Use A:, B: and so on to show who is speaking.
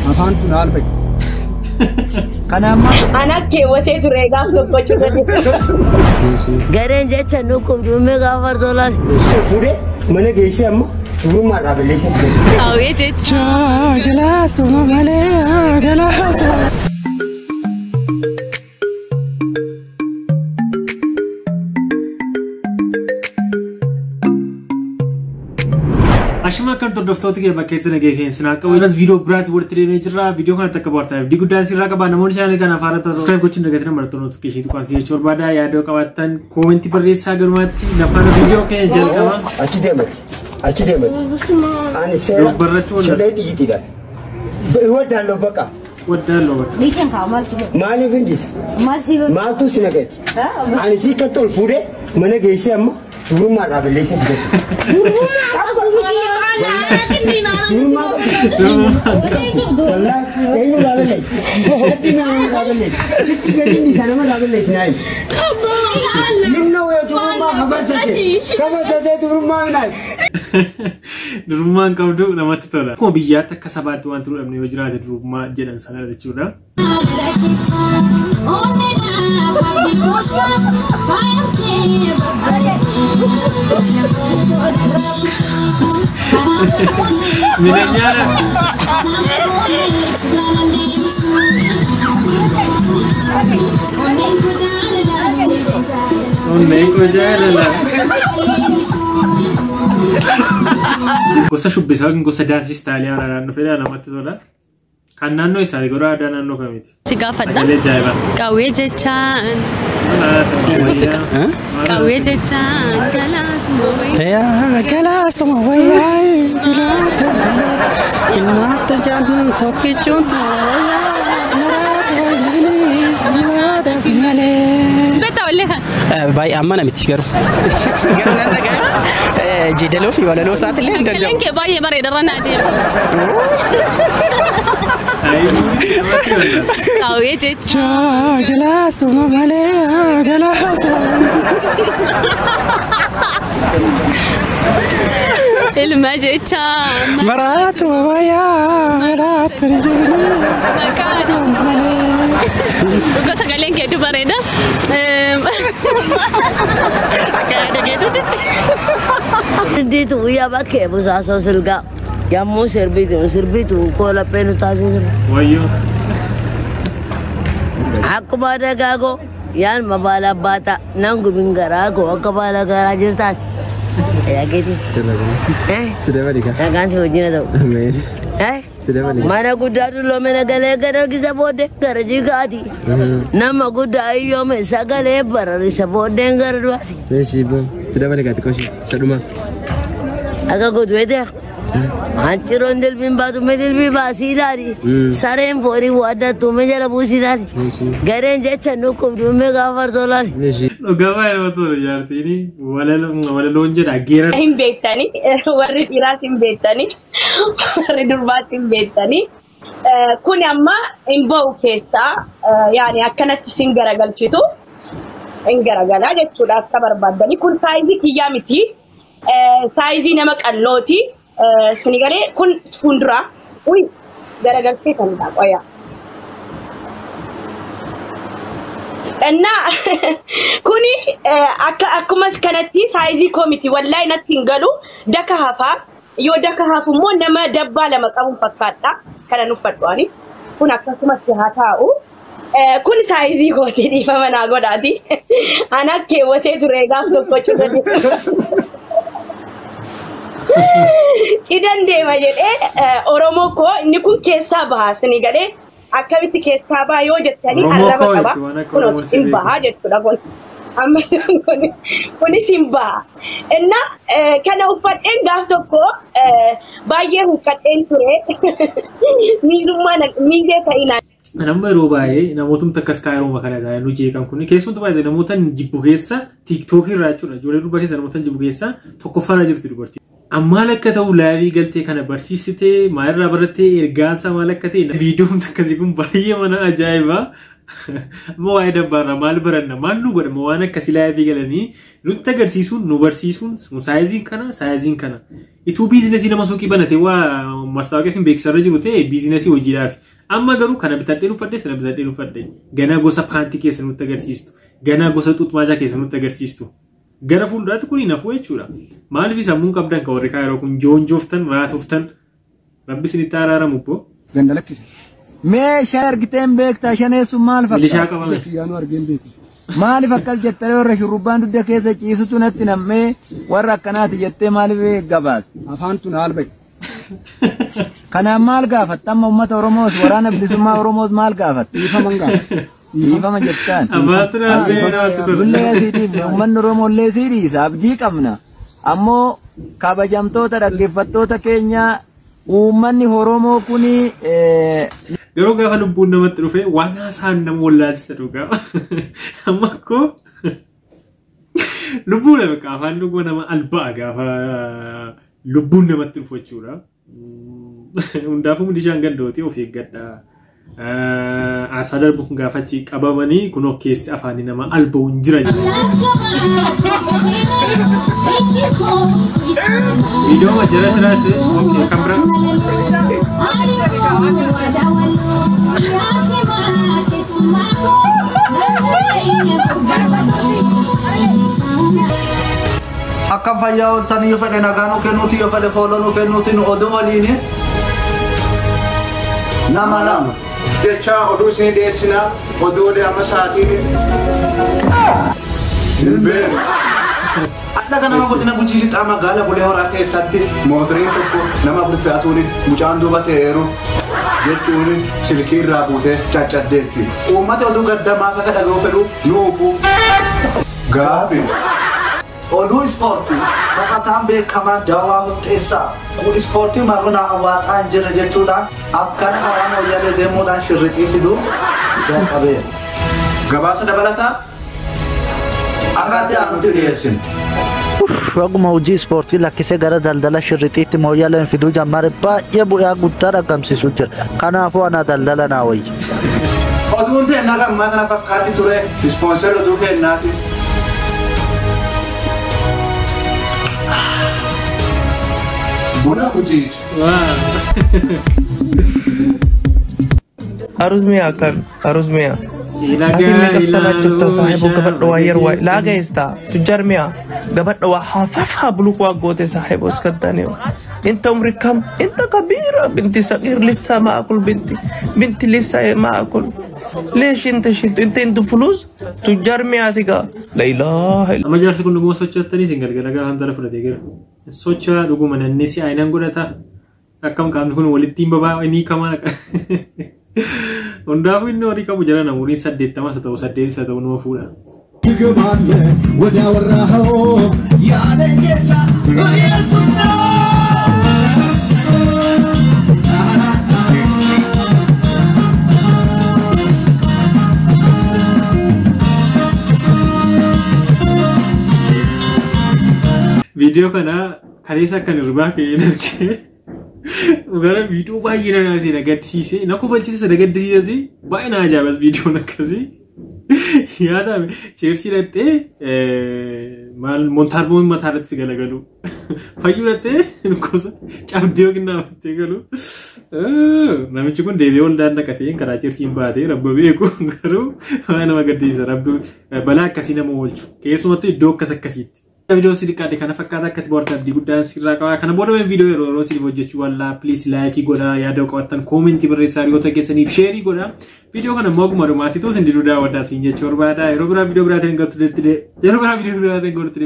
A: أفان تنال بي
B: أنا كيوتي تريغام سوكوشو بدي
C: Garen jecha nuko dume gafar dolan.
A: فوري من جيسي أما شو ما رابليش
D: قوية jecha
E: جلاس وما مالي جلاس
F: أشما كان تردفتوتي كي بكيتنا كي سناك وينس فيديو برات ورتري نيجرا فيديو كان تكبرتا है D good dance का नमोन चैनल का नफारा तो सब्सक्राइब कुछ नहीं करना मरतो नोटिफिकेशन को आंसर चोर बादा यादो का वतन कमेंट पर रेस सागर माती नफारा वीडियो के जल का
A: अच्छी देमत أنا سير سيدي جديدا ودع له بقى
D: ليش نعمل كده
A: مالي فينديس
D: ما سيقول
A: ما توسناكت أنا سيكتول فوري من جيسي أما شو ما رابليش
F: Rumah kau dulu nama tu lah. Kau biar tak kasabat tuan tu amni wajra ada rumah jalan sana ada cura. Minatnya lah. Oneko jalan lah. Gosa shubbisa yookiin gosa daansii istaayilii naannoo fedhaa namatti tola. Kan naannoo isaa goraa aadaa naannoo kamiiti?
D: Si gaafadha.
F: Sagalee ajaa'ibaa.
D: Qawwee jechaan. Qawwee jechaan galaasuma wayyaa.
E: galaasuma wayyaa jiraata malee ilmaata jaallu tokkichuun jiraata malee.
D: Beektaa wallee kan.
E: Baay'ee amma namitti garuu. Jidaloo fi walaloo isaatiillee hin danda'u.
D: Kee baay'ee bareedarra naa deemu. Qawwee jechaan.
E: Galaasuma malee galaasuma.
D: Ilma jechaan.
E: Maraatu wayyaa maraatu jiru.
D: Makaadha malee. Dhugaa sagaleen kee bareeda.
E: Akka dhageetutti.
C: Ditu ya bakke busa sosilga. Yammu sirbitu kola penu tazi.
F: Wayyo.
C: Akkuma dagago yan mabala bata nangu bingara ko akabala gara jirtas. Ya gitu.
A: Sudah balik kan?
C: Kan si hojina tau.
A: Amin. Sudah balik.
C: Mana gudda dulu mena gale gara kisa bode gara jigati. Nama gudda ayo me sagale barari sabode gara duasi.
A: Messi bom. Sudah balik kat kau saduma.
C: Aga gudwe deh. Anchiron del bimba tu medel bimba silari. Sarem pori wada tu mejara busilari. Garen jecha nuko dume gafar dolan.
A: Messi.
F: Gawai nama tu yaar ini walaloo jira geera.
B: Hin beektani warri dhiiraas hin beektani warri durbaas hin beektani kun amma hin ba'u keessaa yaani akkanatti sin garagalchitu hin garagalaa jechuudha akka barbaaddani kun saayizii kiyyaa miti saayizii nama qallooti sinigalee kun fuuldura uy garagalchee kan qoya Enna kuni akkuma kanatti saayizii komiti wallahi natti hin galu daka hafa yoo daka hafu immoo nama dabbaa lama qabu fakkaata kana nuffadhuani kun akkasumatti haa taa'u kun saayizii gootee dhiifama naa godhaati ana keewwatee ture gaaf tokkochi gadi cidan deema jedhee oromoo koo inni kun keessaa baasni galee akkamitti keessaa baa yoo jettanii arraba qaba kun simbaha jechuudha kun amma kun simbaha enna kana uffadheen gaaf tokko baay'ee huqqadheen ture miizee ta'ina
F: Nama yeroo baay'ee namootni takkas kaayoo makana ta'an nu jeeqan kun keessumaa baay'ee namoota jibbu keessa TikTok irraa jechuudha ijoollee durbaa keessa namoota jibbu keessa tokkoffaa jirti dubartii. Amma akka ta'u laayivii galtee kana barsiisitee maalirraa barattee ergaansa maal akka ta'e viidiyoon akkasii kun baay'ee mana ajaa'iba Mo ay dabbarra maal baranna maal nu godha mo waan akka silaa fi galanii nutti agarsiisuun nu barsiisuun saayizii kana itu biizinasii nama suuqii banate waa mastaawoqiyaa hin beeksisarra jiru ta'e biizinasii hojiidhaaf amma garuu kana bitadhee dhufadhe sana bitadhee dhufadhe ganaa gosa paantii keessa nutti agarsiistu ganaa gosa xuxmaajaa keessa nutti agarsiistu gara fuulduraatti kun hinafuu jechuudha maaliif sammuun qabdan ka warri kaayiroo kun joonjooftan raatoftan rabbi isinitti araaramu boo
A: ganda lakkise meeshaa argiteen beektaa shaneessun maal
F: milishaa qabame
A: yaanu argeen beeku
G: maaliif akkas jettee warra shurrubbaan dudda keessa ciisutu natti nammee warra akkanaati jettee maaliif gabaas
A: afaantu naal ba'i
G: kanaan maal gaafattamma uummata Oromoos waraana bilisummaa Oromoos maal gaafat
A: dhiifaman gaafa
G: dhiifama jettaan
F: abaatu naaf
G: dullee asiitiif uummanni Oromollee siidhiisa abdii qabna ammoo kabajamtoota dhaggeeffattoota keenya uummanni Oromoo kuni
F: garuu gaafa lubbuun namatti dhufe waan haasaan nama wallaalchisa dhugaa amma akkoo lubbuun nama afaan dhuguma nama albaa gaafa lubbuun namatti dhufu jechuudha hundaafuu milishaan gandooti of eeggadha aasaa darbu kun gaafachi qabamanii kunoo keessi afaanii nama alba'u hin jiran video majara sirase kamera
H: Akkam fayyaa ooltanii yoo fedhe nagaa nu kennuuti yoo fedhe fooloo nu kennuuti nu oduu waliini nama lama jecha oduu isin dhiyeessina oduu oduu amma sa'aatiin Hilbeen Akka nama godina Gujii lixaa magaalaa Bulee Horaa keessatti mootoriin tokko nama afur fe'atuun mucaan duuba ta'eeru jechuun silkii irraa buutee caccaddeetti. Uummata oduu gaddamaa akka dhaga'u fedhu nuufu gaafi. Oduu ispoortii taphataan beekamaan Daawwaa Huxxeessaa kun ispoortii mar'unaa hawaasaa hin jirre jechuudhaan akkana karaa mooyyalee deemuudhaan shirrixii fiduu jalqabeera. Gabaasa dabalataaf Agate aanutti dhiyeessinu.
I: Raguma hojii ispoortii lakkisee gara daldala shirritiitti mooyyaleen fiduu jammare baay'ee bu'aa guddaa argamsiisu jira. Kanaafuu ana daldala naa wayya.
H: Oduun ta'e naga ammaa kana fakkaatti ture ispoonseri oduu kennaati. Buna Gujiiti.
E: Harus mi'a kan harus mi'a. Hati mereka sangat juta sahibu gabat doa yerwa laga ista tujar mi'a gabat doa hafafa bulu kuat gote sahibu sekatani. Inta umri kam inta kabira binti sakir lisa maakul binti lisa maakul. ليش انت شفت انت فلوس تجار مياتك لا اله الا
F: اما جالس كن نقوم سوتشتني سينغل غلا هم طرف رديغ سوتشا دغوم ننسي عينن غدتا اكم كام نكون ولتيم بابا اني كمان وندافو انوري كم جرانا موري سديت تما ستو سديت ستو نو فولا يغمان ودا وراهو يا دنجتا يسوع video kana kaleessa kan irbaa keenan argee gara video baay'ee na si nagadsiise na kubalchiise nagadsiise baay'ee na ajaa'ibas video akkasii yaada Chelsea lattee maal montarboon mataarratti galagalu fayyuu lattee kosa cabdee ginnaafte galu namichi kun deebi'ee ol daan naqatee karaa Chelsea baatee rabba beeku garuu waan nama gaddisiisa rabbi balaa akkasii nama oolchu keessumattuu iddoo akkasiitti video sidi kade kana fakkaata akkati boortaa abdii guddaan sirraa qaba kana booda video yeroo sidi hojjechuu walla please like godha yaada qabattan comment barreessaa hiriyoota keessaniif share godha video kana moguma dhumaatitu sindi dudaa waddaa siin jechuu barbaada yeroo biraa video biraatiin gattu yeroo biraa video biraatiin gattu